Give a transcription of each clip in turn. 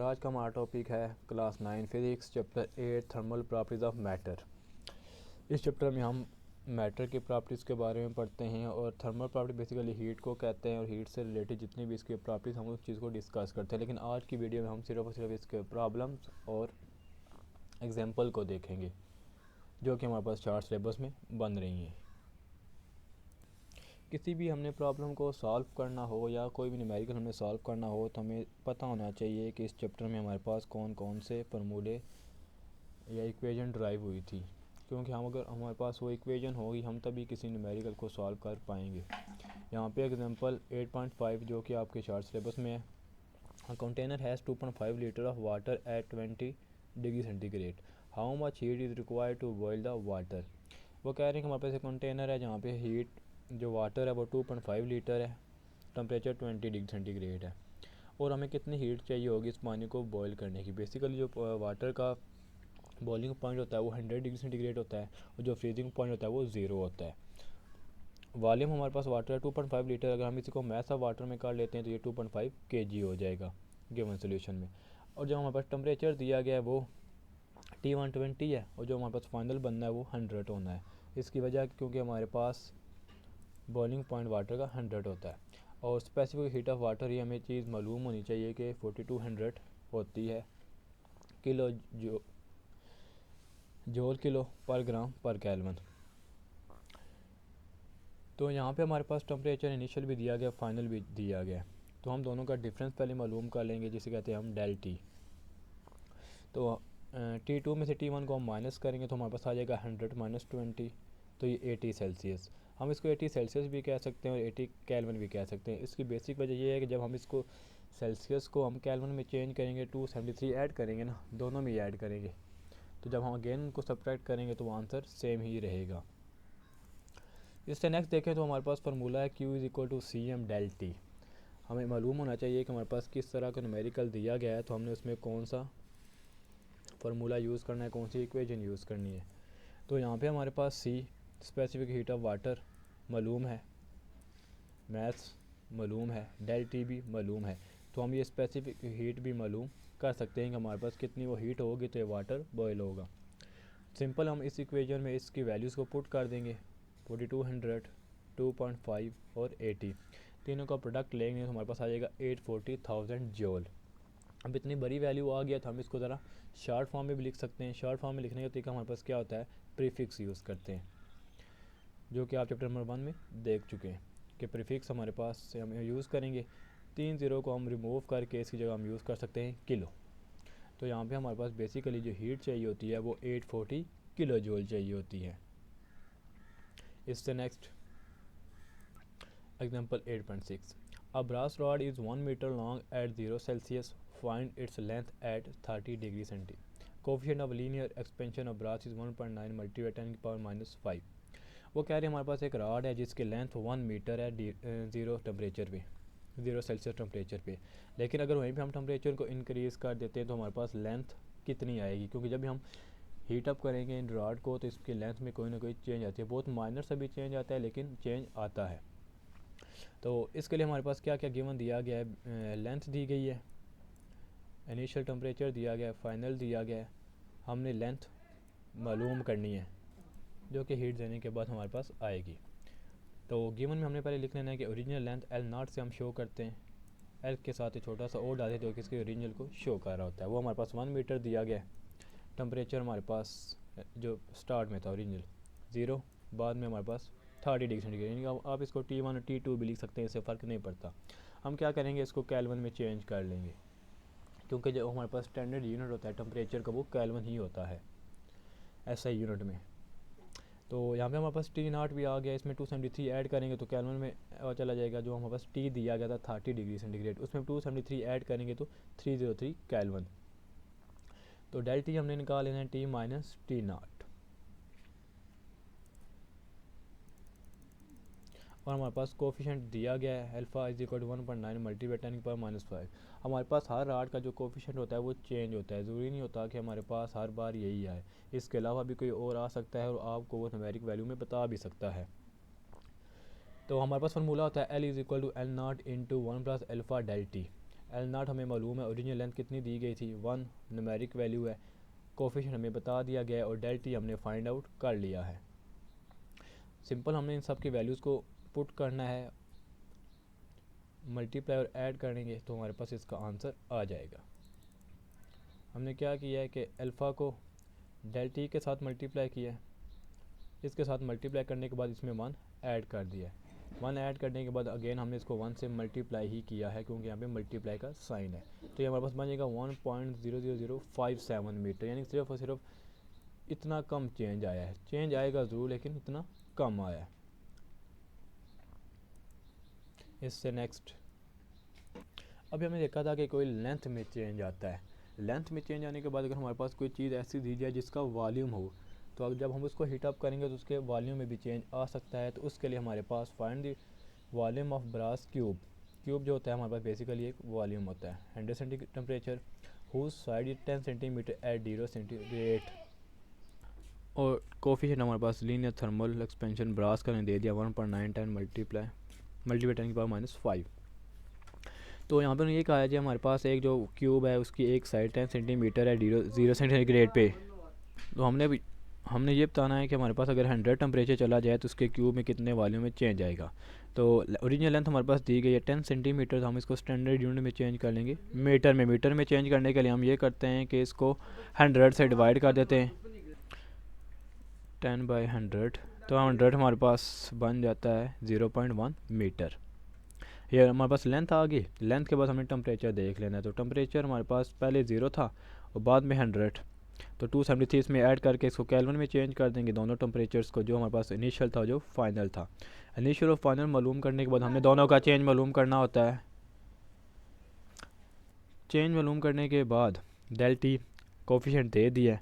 आज का हमारा टॉपिक है class 9 physics chapter 8 thermal properties of matter. इस चैप्टर में हम मैटर की प्रॉपर्टीज़ के बारे में पढ़ते हैं और थर्मल प्रॉपर्टी बेसिकली हीट को कहते हैं और हीट से रिलेटेड जितनी भी इसकी प्रॉपर्टीज़ हम उस चीज़ को डिस्कस करते हैं। लेकिन आज की वीडियो में हम सिर्फ और सिर्फ इसके प्रॉब्लम्स और एग्जाम्पल को देखेंगे जो कि हमारे पास चार्ट सिलेबस में बन रही हैं। किसी भी हमने प्रॉब्लम को सॉल्व करना हो या कोई भी न्यूमेरिकल हमने सॉल्व करना हो तो हमें पता होना चाहिए कि इस चैप्टर में हमारे पास कौन कौन से फार्मूले या इक्वेशन ड्राइव हुई थी, क्योंकि हम अगर हमारे पास वो इक्वेशन होगी हम तभी किसी न्यूमेरिकल को सॉल्व कर पाएंगे। यहाँ पे एग्जांपल 8.5 जो कि आपके चार्ट सिलेबस में है, a container has 2.5 litre of water at 20 degree centigrade, how much heat is required to boil the water. वो कह रहे हैं कि हमारे पास एक कंटेनर है जहाँ पे हीट जो वाटर है वो 2.5 लीटर है, टेम्परेचर 20 डिग्री सेंटीग्रेड है और हमें कितनी हीट चाहिए होगी इस पानी को बॉयल करने की। बेसिकली जो वाटर का बॉइलिंग पॉइंट होता है वो 100 डिग्री सेंटीग्रेड होता है और जो फ्रीजिंग पॉइंट होता है वो 0 होता है। वॉल्यूम हमारे पास वाटर है 2.5 लीटर, अगर हम इसी को मैस ऑफ वाटर में कर लेते हैं तो ये 2.5 kg हो जाएगा गिवन सोल्यूशन में। और जो हमारे पास टेम्परेचर दिया गया है वो T120 है और जो हमारे पास फाइनल बनना है वो 100 होना है। इसकी वजह क्योंकि हमारे पास बॉइलिंग पॉइंट वाटर का 100 होता है और स्पेसिफिक हीट ऑफ वाटर ये हमें चीज़ मालूम होनी चाहिए कि 4200 होती है किलो जूल किलो पर ग्राम पर केल्विन। तो यहाँ पे हमारे पास टेम्परेचर इनिशियल भी दिया गया, फाइनल भी दिया गया, तो हम दोनों का डिफरेंस पहले मालूम कर लेंगे जिसे कहते हैं हम डेल टी। तो T2 में से T1 को हम माइनस करेंगे तो हमारे पास आ जाएगा 100 माइनस 20, तो ये 80 सेल्सियस। हम इसको 80 सेल्सियस भी कह सकते हैं और 80 केल्विन भी कह सकते हैं। इसकी बेसिक वजह ये है कि जब हम इसको सेल्सियस को हम केल्विन में चेंज करेंगे 273 ऐड करेंगे ना, दोनों में ऐड करेंगे, तो जब हम अगेन उनको सब्ट्रैक्ट करेंगे तो आंसर सेम ही रहेगा। इससे नेक्स्ट देखें तो हमारे पास फार्मूला है Q is equal to C M del T. हमें मालूम होना चाहिए कि हमारे पास किस तरह का न्यूमेरिकल दिया गया है तो हमने उसमें कौन सा फार्मूला यूज़ करना है, कौन सी इक्वेशन यूज़ करनी है। तो यहाँ पे हमारे पास C specific heat of water मालूम है, मैथ्स मालूम है, डेल टी भी मालूम है, तो हम ये स्पेसिफिक हीट भी मालूम कर सकते हैं कि हमारे पास कितनी वो हीट होगी तो ये वाटर बॉयल होगा। सिंपल हम इस इक्वेशन में इसकी वैल्यूज़ को पुट कर देंगे, 4200, 2.5 और 80 तीनों का प्रोडक्ट लेंगे तो हमारे पास आ जाएगा 840,000 जूल। अब इतनी बड़ी वैल्यू आ गया तो हम इसको ज़रा शॉर्ट फॉर्म में भी लिख सकते हैं। शॉर्ट फॉर्म में लिखने का तरीका हमारे पास क्या होता है, प्रीफिक्स यूज़ करते हैं, जो कि आप चैप्टर नंबर 1 में देख चुके हैं कि प्रीफिक्स हमारे पास से हम यूज़ करेंगे। 3 0 को हम रिमूव करके इसकी जगह हम यूज़ कर सकते हैं किलो। तो यहाँ पे हमारे पास बेसिकली जो हीट चाहिए होती है वो 840 किलो जूल चाहिए होती है। इससे next example 8.6, a brass rod is 1 metre long at 0 Celsius, find its length at 30 degree centi, coefficient of linear expansion of brass is 1.9 multiply 10 की पावर -5। वो कह रहे हैं हमारे पास एक रॉड है जिसकी लेंथ 1 मीटर है 0 टेम्परेचर पे, 0 सेल्सियस टेम्परेचर पे, लेकिन अगर वहीं पे हम टेम्परेचर को इंक्रीज़ कर देते हैं तो हमारे पास लेंथ कितनी आएगी, क्योंकि जब हम हीट अप करेंगे इन रॉड को तो इसकी लेंथ में कोई ना कोई चेंज आती है, बहुत माइनर से भी चेंज आता है लेकिन चेंज आता है। तो इसके लिए हमारे पास क्या क्या गिवन दिया गया है, लेंथ दी गई है, इनिशियल टेम्परेचर दिया गया है, फाइनल दिया गया है, हमने लेंथ मालूम करनी है जो कि हीट देने के बाद हमारे पास आएगी। तो गिवन में हमने पहले लिख लेना है कि ओरिजिनल लेंथ L0 से हम शो करते हैं, L के साथ ही छोटा सा और डालते जो कि इसके ओरिजिनल को शो कर रहा होता है। वो हमारे पास 1 मीटर दिया गया है, टेम्परेचर हमारे पास जो स्टार्ट में था ओरिजिनल 0, बाद में हमारे पास 30 डिग्री सेंटीग्रेड, यानी आप इसको T1 और T2 भी लिख सकते हैं, इससे फ़र्क नहीं पड़ता। हम क्या करेंगे, इसको केल्विन में चेंज कर लेंगे, क्योंकि जो हमारे पास स्टैंडर्ड यूनिट होता है टेम्परेचर का वो केल्विन ही होता है ऐसा यूनिट में। तो यहाँ पे हमारे पास T0 भी आ गया, इसमें 273 ऐड करेंगे तो केल्विन में चला जाएगा। जो हमारे पास T दिया गया था 30 डिग्री सेंटीग्रेड, उसमें 273 ऐड करेंगे तो 303 केल्विन। तो डेल टी हमने निकाल लेना है T माइनस T0, और हमारे पास कोफिशिएंट दिया गया है alpha is equal to 1.9 multiply 10 की पावर -5। हमारे पास हर राड का जो कोफिशिएंट होता है वो चेंज होता है, ज़रूरी नहीं होता कि हमारे पास हर बार यही आए, इसके अलावा भी कोई और आ सकता है और आपको वो न्यूमेरिक वैल्यू में बता भी सकता है। तो हमारे पास फार्मूला होता है L is equal to L0 into 1 plus alpha del T. L naught हमें मालूम है, ओरिजिनल लेंथ कितनी दी गई थी 1 न्यूमेरिक वैल्यू है, कोफिशिएंट हमें बता दिया गया है और डेल टी हमने फाइंड आउट कर लिया है। सिंपल हमने इन सब की वैल्यूज़ को पुट करना है, मल्टीप्लाई और ऐड करेंगे तो हमारे पास इसका आंसर आ जाएगा। हमने क्या किया है कि अल्फ़ा को डेल टी के साथ मल्टीप्लाई किया है, इसके साथ मल्टीप्लाई करने के बाद इसमें 1 ऐड कर दिया है, 1 ऐड करने के बाद अगेन हमने इसको 1 से मल्टीप्लाई ही किया है क्योंकि यहाँ पे मल्टीप्लाई का साइन है। तो ये हमारे पास बन जाएगा 1.00057 मीटर, यानी सिर्फ और सिर्फ इतना कम चेंज आया है। चेंज आएगा ज़रूर लेकिन इतना कम आया है। इससे नेक्स्ट अभी हमने देखा था कि कोई लेंथ में चेंज आता है, लेंथ में चेंज आने के बाद अगर हमारे पास कोई चीज़ ऐसी दी जाए जिसका वॉल्यूम हो, तो अब जब हम उसको हीट अप करेंगे तो उसके वॉल्यूम में भी चेंज आ सकता है। तो उसके लिए हमारे पास find the volume of brass cube, cube जो होता है हमारे पास बेसिकली एक वॉल्यूम होता है। 100 centigrade temperature whose side is 10 centimetre at 0 centigrade, और कोफिशिएंट हमारे पास लीनियर थर्मल एक्सपेंशन ब्रास का दे दिया 1.910 मल्टीप्लाई 10⁻⁵। तो यहाँ पर ये कहा है कि हमारे पास एक जो क्यूब है उसकी एक साइड 10 सेंटीमीटर है 0 सेंटीग्रेड पे। तो हमने ये बताना है कि हमारे पास अगर 100 टेम्परेचर चला जाए तो उसके क्यूब में कितने वॉल्यूम में चेंज आएगा। तो ओरिजिनल लेंथ हमारे पास दी गई है 10 सेंटीमीटर, तो हम इसको स्टैंडर्ड यूनिट में चेंज कर लेंगे मीटर में। मीटर में चेंज करने के लिए हम ये करते हैं कि इसको 100 से डिवाइड कर देते हैं, 10/100, तो 100 हमारे पास बन जाता है 0.1 मीटर। ये हमारे पास लेंथ आ गई। लेंथ के बाद हमने टेम्परेचर देख लेना है। तो टेम्परेचर हमारे पास पहले 0 था और बाद में 100, तो 273 इसमें ऐड करके इसको केल्विन में चेंज कर देंगे दोनों टेम्परेचर्स को, जो हमारे पास इनिशियल था जो फाइनल था। इनिशियल और फाइनल मालूम करने के बाद हमने दोनों का चेंज मालूम करना होता है। चेंज मालूम करने के बाद डेल टी कोफिशिएंट दे दिया है,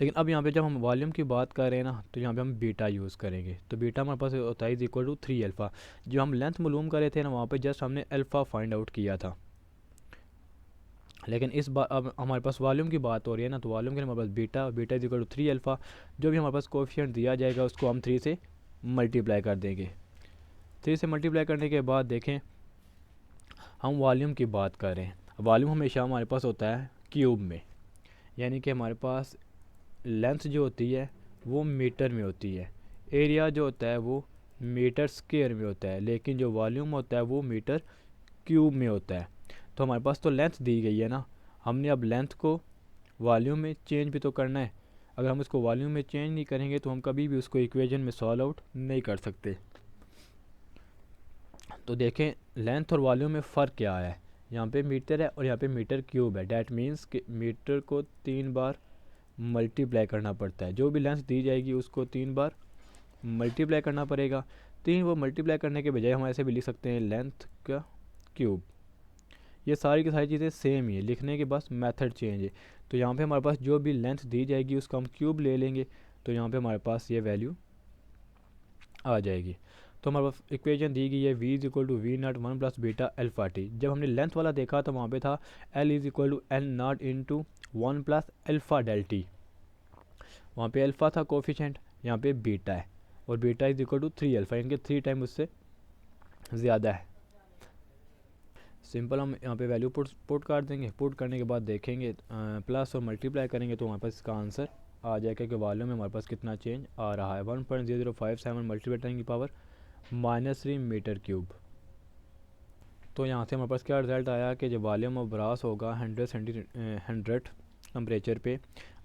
लेकिन अब यहाँ पे जब हम वॉल्यूम की बात कर रहे हैं ना तो यहाँ पे हम बीटा यूज़ करेंगे। तो बीटा हमारे पास होता है इक्वल टू 3 अल्फ़ा। जो हम लेंथ मालूम कर रहे थे ना वहाँ पे जस्ट हमने अल्फ़ा फाइंड आउट किया था, लेकिन इस बार अब हमारे पास वॉल्यूम की बात हो रही है ना, तो वॉल्यूम के लिए हमारे पास beta is equal to 3 alpha. जो भी हमारे पास कोफिशिएंट दिया जाएगा उसको हम 3 से मल्टीप्लाई कर देंगे। 3 से मल्टीप्लाई करने के बाद देखें हम वॉल्यूम की बात कर रहे हैं। वॉल्यूम हमेशा हमारे पास होता है क्यूब में, यानी कि हमारे पास लेंथ जो होती है वो मीटर में होती है, एरिया जो होता है वो मीटर स्क्वायर में होता है, लेकिन जो वॉल्यूम होता है वो मीटर क्यूब में होता है। तो हमारे पास तो लेंथ दी गई है ना, हमने अब लेंथ को वॉल्यूम में चेंज भी तो करना है। अगर हम इसको वॉल्यूम में चेंज नहीं करेंगे तो हम कभी भी उसको इक्वेशन में सॉल्व आउट नहीं कर सकते। तो देखें लेंथ और वॉल्यूम में फ़र्क क्या है। यहाँ पे मीटर है और यहाँ पे मीटर क्यूब है, डैट मीन्स कि मीटर को 3 बार मल्टीप्लाई करना पड़ता है। जो भी लेंथ दी जाएगी उसको 3 बार मल्टीप्लाई करना पड़ेगा। 3 वो मल्टीप्लाई करने के बजाय हम ऐसे भी लिख सकते हैं लेंथ का क्यूब। ये सारी की सारी चीज़ें सेम ही है, लिखने के बस मेथड चेंज है। तो यहाँ पे हमारे पास जो भी लेंथ दी जाएगी उसका हम क्यूब ले लेंगे, तो यहाँ पे हमारे पास ये वैल्यू आ जाएगी। तो हमारे पास इक्वेशन दी गई है v is equal to V naught 1 plus beta alpha T. जब हमने लेंथ वाला देखा तो वहाँ पे था l is equal to L naught into 1 plus alpha del T. वहाँ पे अल्फ़ा था कोफिशिएंट, यहाँ पे बीटा है और beta is equal to 3 alpha, इनके 3 टाइम उससे ज़्यादा है। सिंपल हम यहाँ पे वैल्यू पुट कर देंगे। पुट करने के बाद देखेंगे प्लस और मल्टीप्लाई करेंगे तो हमारे पास इसका आंसर आ जाएगा कि वॉल्यूम में हमारे पास कितना चेंज आ रहा है। 1.0057 मल्टीप्लाई करने की पावर -3 मीटर क्यूब। तो यहाँ से हमारे पास क्या रिज़ल्ट आया कि जो वॉल्यूम ऑफ ब्रास होगा 100 टेम्परेचर पे,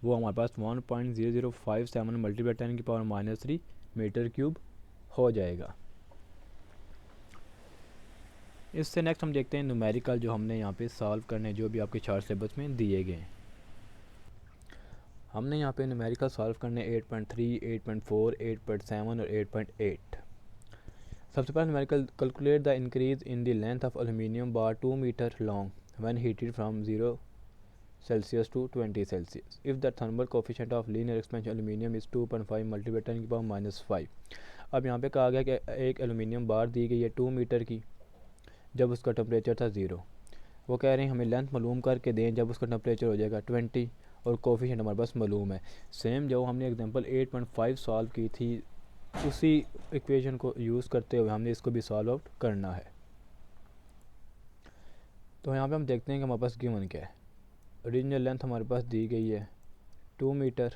वो हमारे पास 1.0057 मल्टीप्लाई 10 की पावर -3 मीटर क्यूब हो जाएगा। इससे नेक्स्ट हम देखते हैं न्यूमेरिकल जो हमने यहाँ पे सॉल्व करने, जो भी आपके चार्ट सिलेबस में दिए गए हैं। हमने यहाँ पे न्यूमेरिकल सॉल्व करने 8.3, 8.4, 8.7 और 8.8। सबसे पहले numerical calculate the increase in the length of aluminium bar 2 metre long when heated from 0 Celsius to 20 Celsius if the thermal coefficient of linear expansion aluminium is 2.5 multiply 10 की पावर -5। अब यहाँ पे कहा गया कि एक एल्यूमिनियम बार दी गई है 2 मीटर की जब उसका टेम्परेचर था 0। वो कह रहे हैं हमें लेंथ मालूम करके दें जब उसका टेम्परेचर हो जाएगा 20 और कोफिशिएंट हमारे पास मालूम है। सेम जो हमने एग्जांपल 8.5 सॉल्व की थी उसी इक्वेशन को यूज़ करते हुए हमने इसको भी सॉल्व आउट करना है। तो यहाँ पे हम देखते हैं कि हमारे पास गिवन क्या है। ओरिजिनल लेंथ हमारे पास दी गई है 2 मीटर।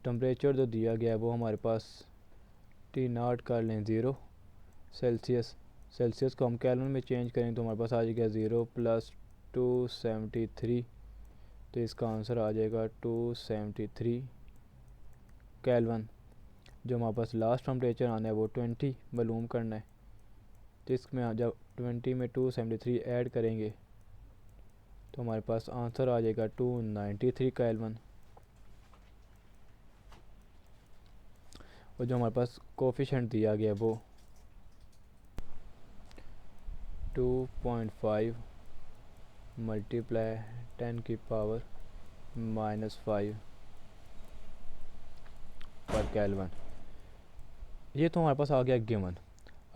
टेम्परेचर जो दिया गया है वो हमारे पास T0 कर लें 0 सेल्सियस। सेल्सियस को हम केल्विन में चेंज करें तो हमारे पास आ जाएगा 0 + 273। तो इसका आंसर आ जाएगा 273 केल्विन। जो हमारे पास लास्ट टेम्परेचर आना है वो 20 मालूम करना है। तो इसमें जब 20 में 273 ऐड करेंगे तो हमारे पास आंसर आ जाएगा 293 केल्विन। और जो हमारे पास कोफिशिएंट दिया गया है वो 2.5 × 10⁻⁻5 पर केल्विन। ये तो हमारे पास आ गया गिवन।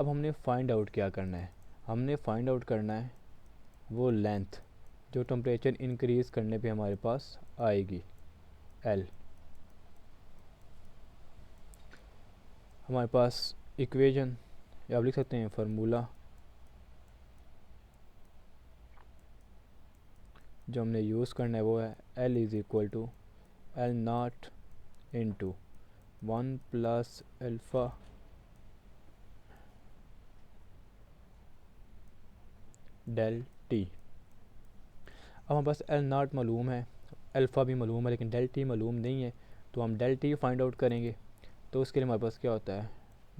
अब हमने फाइंड आउट क्या करना है। हमने फाइंड आउट करना है वो लेंथ जो टेम्परेचर इंक्रीज़ करने पे हमारे पास आएगी L। हमारे पास इक्वेशन या आप लिख सकते हैं फार्मूला जो हमने यूज़ करना है वो है L = L0 × 1 + alpha del T। अब हमारे पास L0 मालूम है, अल्फ़ा भी मालूम है, लेकिन del T मालूम नहीं है। तो हम del T फाइंड आउट करेंगे। तो उसके लिए हमारे पास क्या होता है,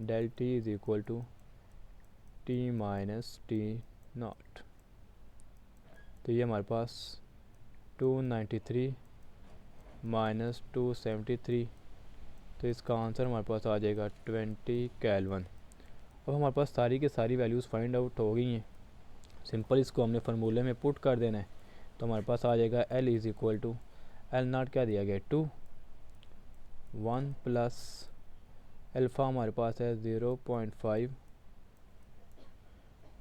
del T = T - T0। तो ये हमारे पास 293 - 273। तो इसका आंसर हमारे पास आ जाएगा 20 केल्विन। अब हमारे पास सारी की सारी वैल्यूज़ फाइंड आउट हो गई हैं। सिंपल इसको हमने फार्मूले में पुट कर देना है। तो हमारे पास आ जाएगा L = L0 क्या दिया गया है 2, 1 + अल्फ़ा हमारे पास है 0.5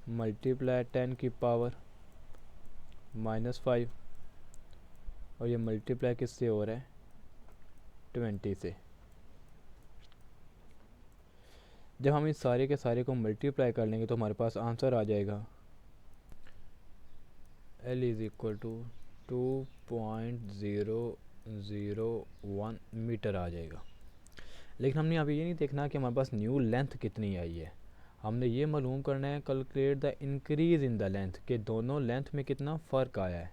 × 10⁻⁻5 और ये मल्टीप्लाई किससे हो रहा है 20 से। जब हम इस सारे के सारे को मल्टीप्लाई कर लेंगे तो हमारे पास आंसर आ जाएगा L = 2.001 मीटर आ जाएगा। लेकिन हमने अभी ये नहीं देखना कि हमारे पास न्यू लेंथ कितनी आई है। हमने ये मालूम करना है calculate the increase in the length के दोनों लेंथ में कितना फ़र्क आया है।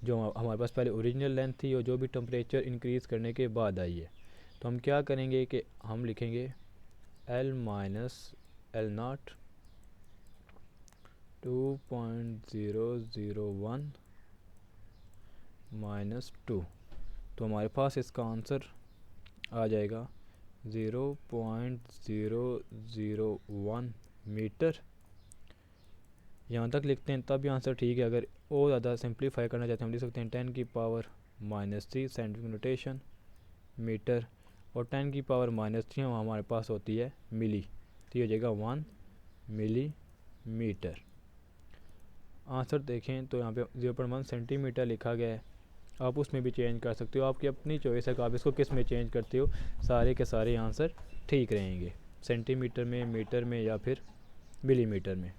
जो हमारे पास पहले ओरिजिनल लेंथ थी और जो भी टेम्परेचर इंक्रीज़ करने के बाद आई है। तो हम क्या करेंगे कि हम लिखेंगे L - L0 2.001 - 2। तो हमारे पास इसका आंसर आ जाएगा 0.001 मीटर। यहाँ तक लिखते हैं तब भी आंसर ठीक है। अगर और ज़्यादा सिंप्लीफाई करना चाहते हैं हम लिख सकते हैं 10⁻³ साइंटिफिक नोटेशन मीटर, और 10⁻³ हमारे पास होती है मिली। तो ये हो जाएगा 1 मिलीमीटर। आंसर देखें तो यहाँ पे 0.1 सेंटीमीटर लिखा गया है। आप उसमें भी चेंज कर सकते हो, आपकी अपनी चॉइस है कि आप इसको किस में चेंज करते हो। सारे के सारे आंसर ठीक रहेंगे, सेंटीमीटर में, मीटर में या फिर मिलीमीटर में।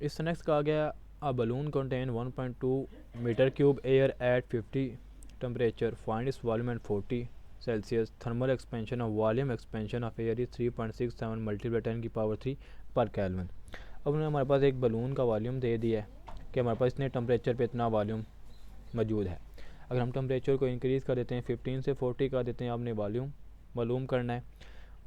इस नेक्स्ट का आ गया a balloon contain 1.2 metre cube air at 50 temperature, find its volume at 40 Celsius, thermal expansion of volume expansion of air is 3.67 × 10⁻³ पर केल्विन। अब उन्होंने हमारे पास एक बलून का वॉल्यूम दे दिया है कि हमारे पास इतने टेम्परेचर पे इतना वॉल्यूम मौजूद है। अगर हम टेम्परेचर को इंक्रीज़ कर देते हैं 15 से 40 कर देते हैं, आपने वॉल्यूम मालूम करना है।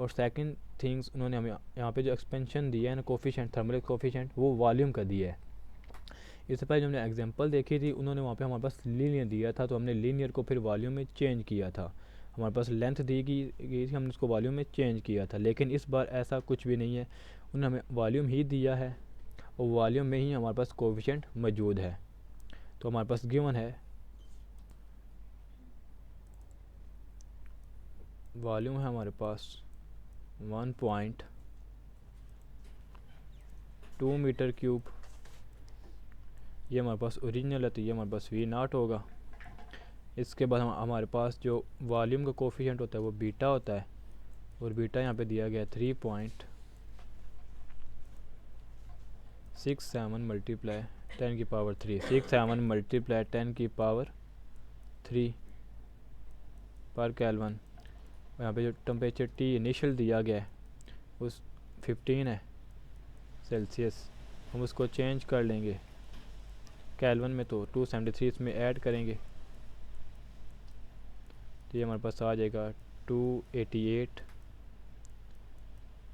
और सेकंड थिंग्स उन्होंने हमें यहाँ पे जो एक्सपेंशन दिया है ना कोफिशिएंट, थर्मल कोफिशिएंट, वो वॉल्यूम का दिया है। इससे पहले जो हमने एग्जांपल देखी थी उन्होंने वहाँ पे हमारे पास लीनियर दिया था, तो हमने लीनियर को फिर वॉल्यूम में चेंज किया था। हमारे पास लेंथ दी गई थी, हमने उसको वॉल्यूम में चेंज किया था। लेकिन इस बार ऐसा कुछ भी नहीं है, उन्होंने हमें वॉल्यूम ही दिया है और वॉल्यूम में ही हमारे पास कोफिशिएंट मौजूद है। तो हमारे पास गिवन है वॉल्यूम है हमारे पास 1.2 मीटर क्यूब। ये हमारे पास ओरिजिनल है तो ये हमारे पास V0 होगा। इसके बाद हमारे पास जो वॉल्यूम का कोफिशिएंट होता है वो बीटा होता है, और बीटा यहाँ पे दिया गया 3.67 67 मल्टीप्लाई 10 की पावर 3, 67 मल्टीप्लाई 10 की पावर 3 पर केल्विन। यहाँ पे जो टेम्परेचर टी इनिशियल दिया गया है उस 15 है सेल्सियस, हम उसको चेंज कर लेंगे केल्विन में, तो 273 इसमें ऐड करेंगे तो ये हमारे पास आ जाएगा 288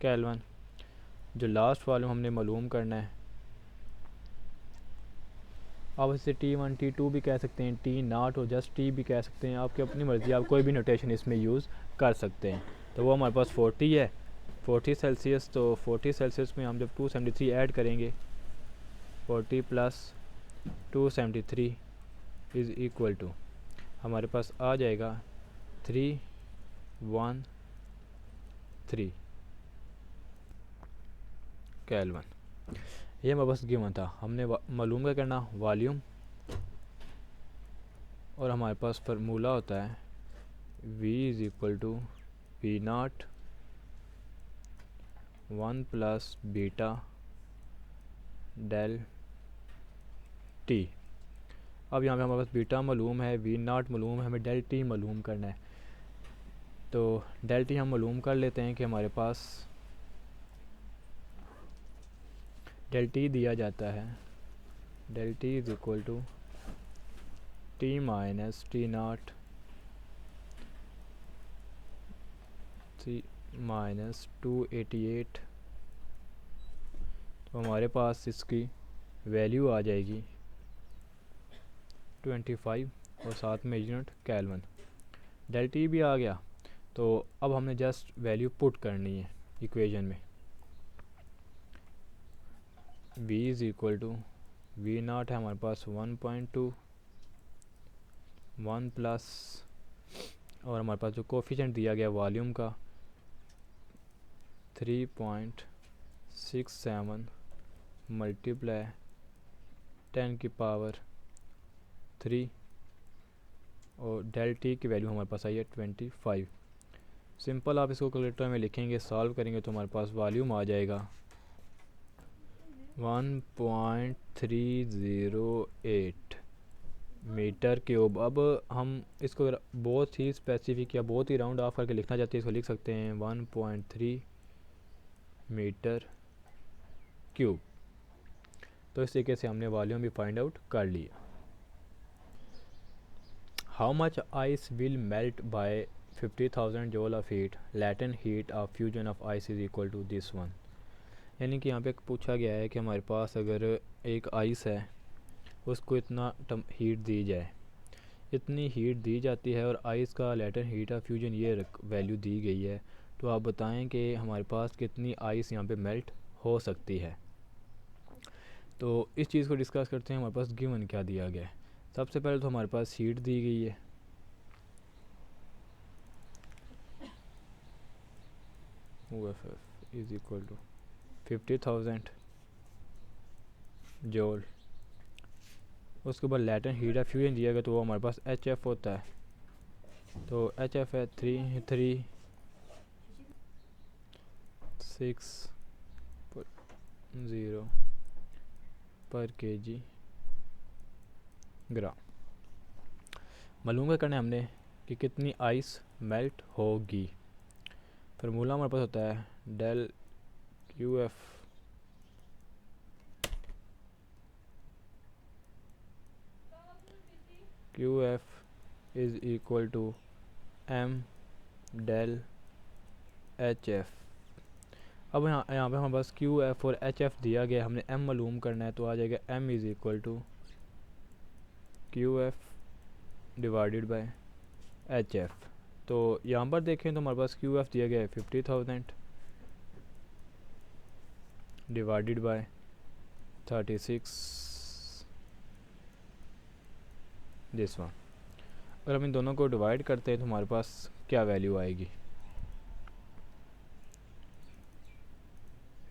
केल्विन। जो लास्ट वाल्यूम हमने मालूम करना है, आप इसे T1 T2 भी कह सकते हैं, T0 और जस्ट T भी कह सकते हैं, आपकी अपनी मर्ज़ी, आप कोई भी नोटेशन इसमें यूज़ कर सकते हैं। तो वो हमारे पास 40 है, 40 सेल्सियस। तो 40 सेल्सियस में हम जब 273 ऐड करेंगे, 40 प्लस 273 इज़ इक्वल टू हमारे पास आ जाएगा 313 केल्विन। ये हमारे पास गिवन था, हमने मालूम क्या करना, वॉल्यूम, और हमारे पास फार्मूला होता है V is equal to V nought 1 plus beta del T. अब यहाँ पे हमारे पास बीटा मालूम है, V नॉट मालूम है, हमें डेल टी मालूम करना है। तो डेल टी हम मालूम कर लेते हैं कि हमारे पास डेल टी दिया जाता है, del T is equal to T minus T nought minus 288। तो हमारे पास इसकी वैल्यू आ जाएगी 25 और साथ में यूनिट केल्विन। डेल टी भी आ गया, तो अब हमने जस्ट वैल्यू पुट करनी है इक्वेशन में। V is equal to V nought है हमारे पास 1.2 1 प्लस, और हमारे पास जो कोफिशिएंट दिया गया वॉल्यूम का 3.67 मल्टीप्लाई 10 की पावर 3 और डेल टी की वैल्यू हमारे पास आई है 25। सिंपल आप इसको कैलकुलेटर में लिखेंगे, सॉल्व करेंगे तो हमारे पास वॉल्यूम आ जाएगा 1.308 मीटर क्यूब। अब हम इसको बहुत ही स्पेसिफिक या बहुत ही राउंड ऑफ करके लिखना चाहते हैं, इसको लिख सकते हैं 1.3 मीटर क्यूब। तो इस तरीके से हमने वॉल्यूम भी फाइंड आउट कर लिया। How much ice will melt by 50,000 joule of heat, latent heat of fusion of ice is equal to this one. यानी कि यहाँ पे पूछा गया है कि हमारे पास अगर एक आइस है, उसको इतना हीट दी जाए, इतनी हीट दी जाती है और आइस का लेटेंट हीट ऑफ फ्यूजन ये वैल्यू दी गई है, तो आप बताएं कि हमारे पास कितनी आइस यहाँ पे मेल्ट हो सकती है। तो इस चीज़ को डिस्कस करते हैं। हमारे पास गिवन क्या दिया गया है। सबसे पहले तो हमारे पास हीट दी गई है, OFF is equal to 50,000 joule. उसके बाद लेटेंट हीट ऑफ फ्यूजन दिया गया, तो वो हमारे पास HF होता है। तो HF है 336.0 पर kg ग्राम। मालूम क्या करना है हमने कि कितनी आइस मेल्ट होगी। फार्मूला हमारे पास होता है del QF is equal to M del HF। अब यहाँ पे हमारे पास QF और HF दिया गया, हमने M मालूम करना है, तो आ जाएगा M is equal to QF divided by HF। तो यहाँ पर देखें तो हमारे पास QF दिया गया है 50,000 डिवाइडेड बाय 36 दिस वन। अगर हम इन दोनों को डिवाइड करते हैं तो हमारे पास क्या वैल्यू आएगी,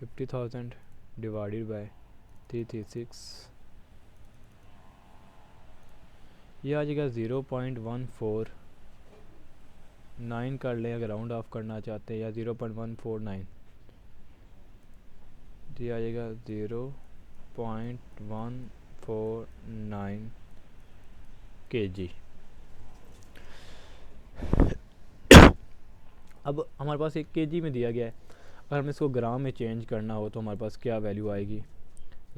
50,000 डिवाइडेड बाय 336, ये आ जाएगा 0.149 कर लें अगर राउंड ऑफ करना चाहते हैं, या 0.149, ये आ जाएगा 0.149 kg। अब हमारे पास एक केजी में दिया गया है, अगर हमें इसको ग्राम में चेंज करना हो तो हमारे पास क्या वैल्यू आएगी,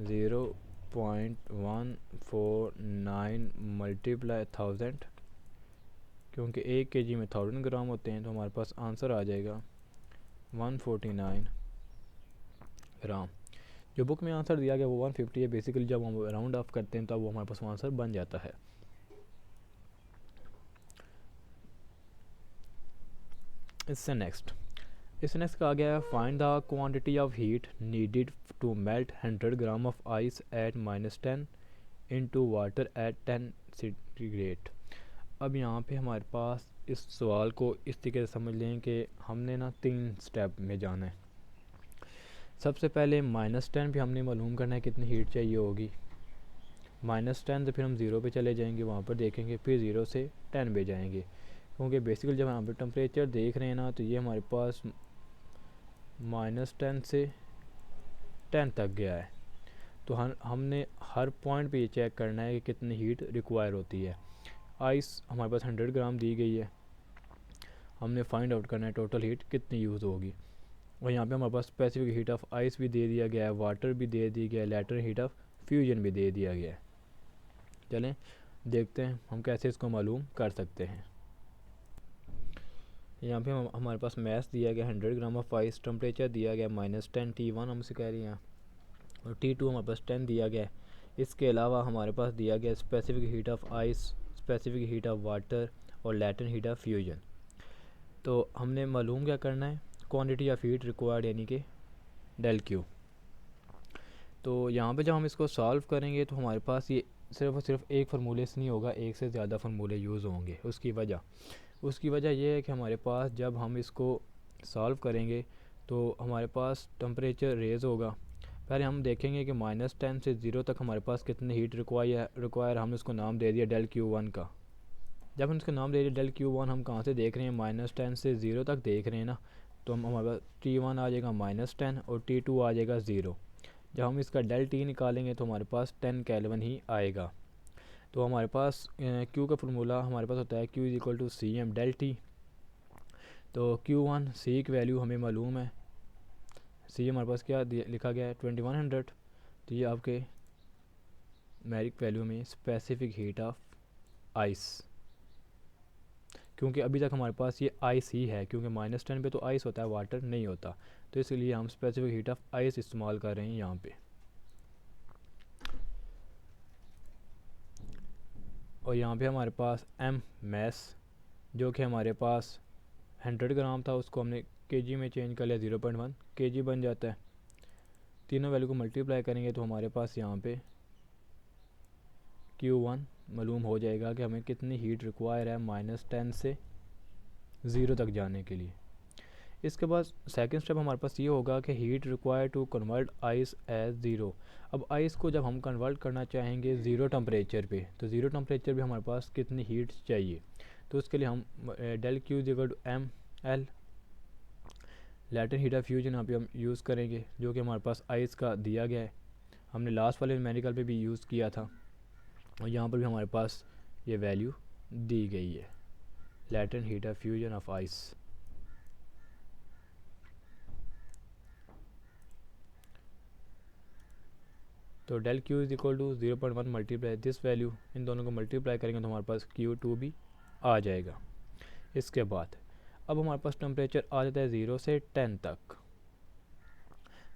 0.149 मल्टीप्लाई 1000, क्योंकि एक केजी में 1000 ग्राम होते हैं, तो हमारे पास आंसर आ जाएगा 149 ग्राम। जो बुक में आंसर दिया गया वो 150 है, बेसिकली जब हम राउंड ऑफ करते हैं तब वो हमारे पास आंसर बन जाता है। इससे नेक्स्ट कहा गया है, find the quantity of heat needed to melt 100 gram of ice at -10 into water at 10 centigrade. अब यहाँ पे हमारे पास इस सवाल को इस तरीके से समझ लें कि हमने ना 3 स्टेप में जाना है। सबसे पहले -10 पे हमने मालूम करना है कितनी हीट चाहिए होगी। -10 से फिर हम 0 पे चले जाएंगे, वहाँ पर देखेंगे, फिर 0 से 10 पे जाएंगे, क्योंकि बेसिकली जब यहाँ पर टेम्परेचर देख रहे हैं ना तो ये हमारे पास -10 से 10 तक गया है। तो हमने हर पॉइंट पे ये चेक करना है कि कितनी हीट रिक्वायर होती है। आइस हमारे पास 100 ग्राम दी गई है, हमने फाइंड आउट करना है टोटल हीट कितनी यूज़ होगी। और यहाँ पे हमारे पास स्पेसिफिक हीट ऑफ आइस भी दे दिया गया है, वाटर भी दे दिया गया है, लैटरल हीट ऑफ फ्यूजन भी दे दिया गया है। चलें देखते हैं हम कैसे इसको मालूम कर सकते हैं। यहाँ पे हमारे पास मैस दिया गया 100 ग्राम ऑफ आइस, टेम्परेचर दिया गया -10, T1 हमसे कह रही हैं, और T2 हमारे पास 10 दिया गया है। इसके अलावा हमारे पास दिया गया specific heat of ice, specific heat of water और लैटेंट हीट ऑफ फ्यूजन। तो हमने मालूम क्या करना है, क्वांटिटी ऑफ हीट रिक्वायर्ड यानी कि डेल क्यू। तो यहाँ पे जब हम इसको सॉल्व करेंगे तो हमारे पास ये सिर्फ और सिर्फ एक फार्मूले से नहीं होगा, एक से ज़्यादा फार्मूले यूज़ होंगे। उसकी वजह यह है कि हमारे पास जब हम इसको सॉल्व करेंगे तो हमारे पास टेम्परेचर रेज़ होगा। पहले हम देखेंगे कि -10 से 0 तक हमारे पास कितनी हीट रिक्वायर हमने उसको नाम दे दिया डेल Q1 का। जब हम इसका नाम दे दिया डेल Q1, हम कहाँ से देख रहे हैं, -10 से 0 तक देख रहे हैं ना, तो हम हमारे पास T1 आ जाएगा -10 और T2 आ जाएगा 0। जब हम इसका डेल T निकालेंगे तो हमारे पास 10 केल्विन ही आएगा। तो हमारे पास Q का फार्मूला हमारे पास होता है Q = CM डेल T। तो Q1 C की वैल्यू हमें मालूम है, C हमारे पास क्या लिखा गया है 2100। तो ये आपके न्यूमेरिक वैल्यू में स्पेसिफिक हीट ऑफ आइस, क्योंकि अभी तक हमारे पास ये आइस ही है, क्योंकि -10 पे तो आइस होता है, वाटर नहीं होता, तो इसलिए हम स्पेसिफिक हीट ऑफ आइस इस्तेमाल कर रहे हैं यहाँ पे। और यहाँ पे हमारे पास M मैस जो कि हमारे पास 100 ग्राम था, उसको हमने केजी में चेंज कर लिया, 0.1 केजी बन जाता है। तीनों वैल्यू को मल्टीप्लाई करेंगे तो हमारे पास यहाँ पे Q1 मालूम हो जाएगा कि हमें कितनी हीट रिक्वायर है -10 से 0 तक जाने के लिए। इसके बाद सेकंड स्टेप हमारे पास ये होगा कि heat require to convert ice as 0। अब आइस को जब हम कन्वर्ट करना चाहेंगे 0 टेम्परेचर पे, तो 0 टेम्परेचर पे हमारे पास कितनी हीट चाहिए, तो उसके लिए हम del Q = ML latent heat of fusion यहाँ पे हम यूज़ करेंगे, जो कि हमारे पास आइस का दिया गया है, हमने लास्ट वाले न्यूमेरिकल पे भी यूज़ किया था, और यहाँ पर भी हमारे पास ये वैल्यू दी गई है, latent heat of fusion of ice. तो del Q = 0.1 multiply this value, इन दोनों को मल्टीप्लाई करेंगे तो हमारे पास Q2 भी आ जाएगा। इसके बाद अब हमारे पास टेम्परेचर आ जाता है 0 से 10 तक।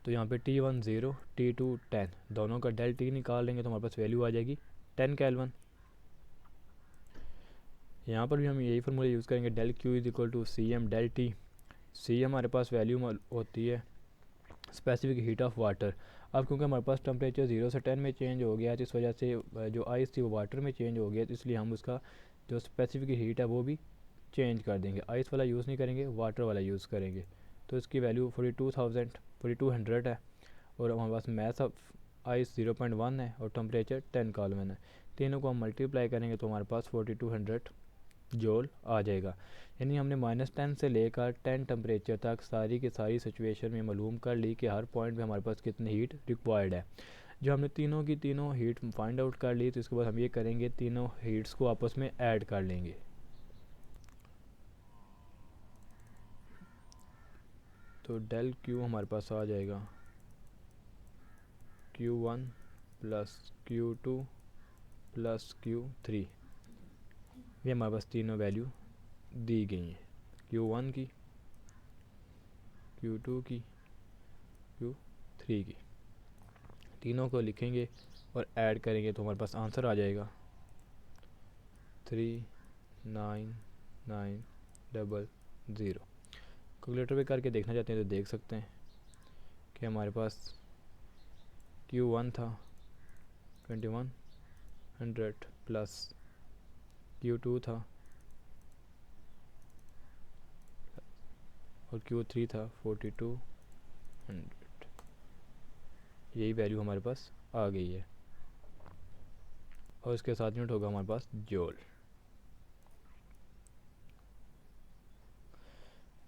तो यहाँ पे T1 0, T2 10, दोनों का डेल T निकाल लेंगे तो हमारे पास वैल्यू आ जाएगी 10 केल्विन। यहाँ पर भी हम यही फार्मूला यूज़ करेंगे, del Q = CM del T। C हमारे पास वैल्यू होती है स्पेसिफिक हीट ऑफ वाटर। अब क्योंकि हमारे पास टेम्परेचर 0 से 10 में चेंज हो गया, तो इस वजह से जो आइस थी वो वाटर में चेंज हो गया, तो इसलिए हम उसका जो स्पेसिफिक हीट है वो भी चेंज कर देंगे, आइस वाला यूज़ नहीं करेंगे, वाटर वाला यूज़ करेंगे। तो इसकी वैल्यू 4200 है, और हमारे पास मैथ ऑफ आइस 0.1 है और टेम्परेचर 10 केल्विन है। तीनों को हम मल्टीप्लाई करेंगे तो हमारे पास 4200 जूल आ जाएगा। यानी हमने -10 से लेकर 10 टेम्परेचर तक सारी की सारी सिचुएशन में मालूम कर ली कि हर पॉइंट पे हमारे पास कितनी हीट रिक्वायर्ड है। जब हमने तीनों की तीनों हीट फाइंड आउट कर ली तो इसके बाद हम ये करेंगे, तीनों हीट्स को आपस में ऐड कर लेंगे। तो डेल क्यू हमारे पास आ जाएगा Q1 plus Q2 plus Q3। ये हमारे पास तीनों वैल्यू दी गई हैं, Q1 की, Q2 की, Q3 की। तीनों को लिखेंगे और ऐड करेंगे तो हमारे पास आंसर आ जाएगा 39900। कैलकुलेटर पे करके देखना चाहते हैं तो देख सकते हैं कि हमारे पास Q1 था 2100 प्लस Q2 था और Q3 था 4200। यही वैल्यू हमारे पास आ गई है और इसके साथ यूनिट होगा हमारे पास जूल।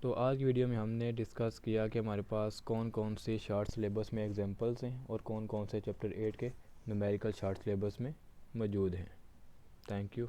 तो आज की वीडियो में हमने डिस्कस किया कि हमारे पास कौन कौन से शार्ट सिलेबस में एग्जांपल्स हैं और कौन कौन से चैप्टर 8 के न्यूमेरिकल शार्ट सिलेबस में मौजूद हैं। Thank you.